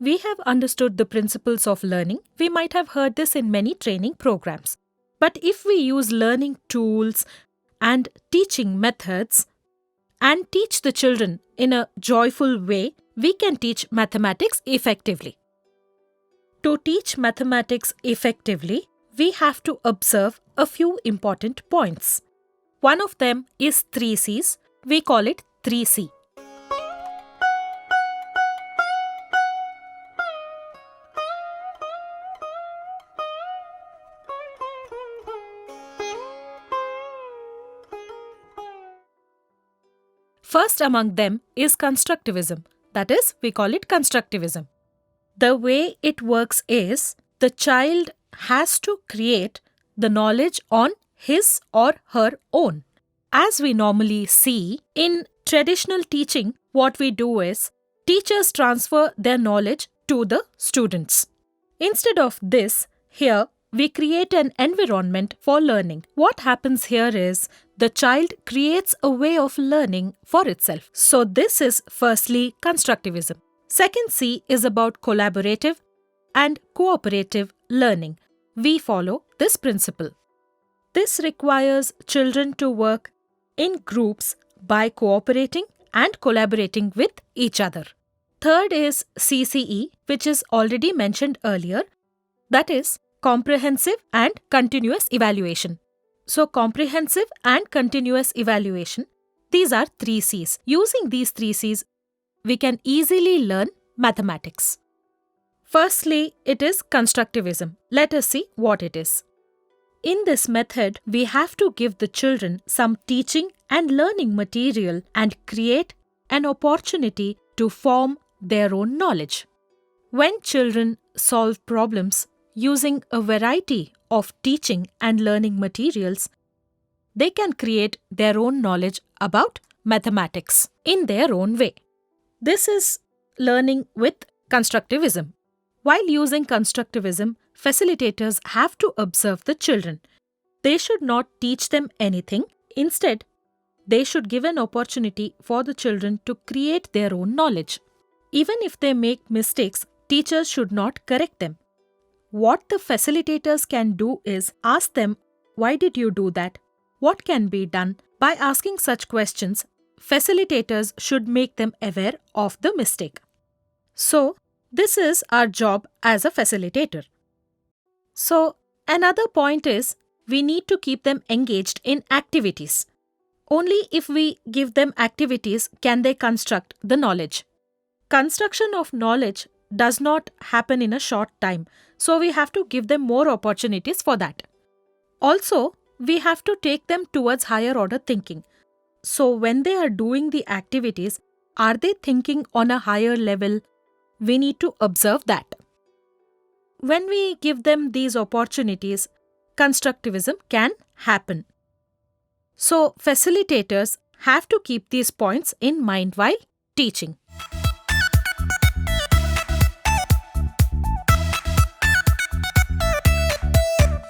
we have understood the principles of learning. We might have heard this in many training programs. But if we use learning tools and teaching methods and teach the children in a joyful way, we can teach mathematics effectively. To teach mathematics effectively, we have to observe a few important points. One of them is 3 C's. We call it 3C. First among them is constructivism. That is, we call it constructivism. The way it works is the child has to create the knowledge on his or her own. As we normally see in traditional teaching, what we do is teachers transfer their knowledge to the students. Instead of this, here we create an environment for learning. What happens here is the child creates a way of learning for itself. So this is firstly constructivism. Second C is about collaborative and cooperative learning. We follow this principle. This requires children to work in groups by cooperating and collaborating with each other. Third is CCE, which is already mentioned earlier. That is comprehensive and continuous evaluation. So comprehensive and continuous evaluation, these are 3 C's. Using these 3 C's, we can easily learn mathematics. Firstly, it is constructivism. Let us see what it is. In this method, we have to give the children some teaching and learning material and create an opportunity to form their own knowledge. When children solve problems using a variety of teaching and learning materials, they can create their own knowledge about mathematics in their own way. This is learning with constructivism. While using constructivism, facilitators have to observe the children. They should not teach them anything. Instead, they should give an opportunity for the children to create their own knowledge. Even if they make mistakes, teachers should not correct them. What the facilitators can do is ask them, why did you do that? What can be done? By asking such questions, facilitators should make them aware of the mistake. So, this is our job as a facilitator. So, another point is we need to keep them engaged in activities. Only if we give them activities can they construct the knowledge. Construction of knowledge does not happen in a short time, so we have to give them more opportunities for that. Also, we have to take them towards higher order thinking. So when they are doing the activities, are they thinking on a higher level? We need to observe that. When we give them these opportunities, constructivism can happen. So facilitators have to keep these points in mind while teaching.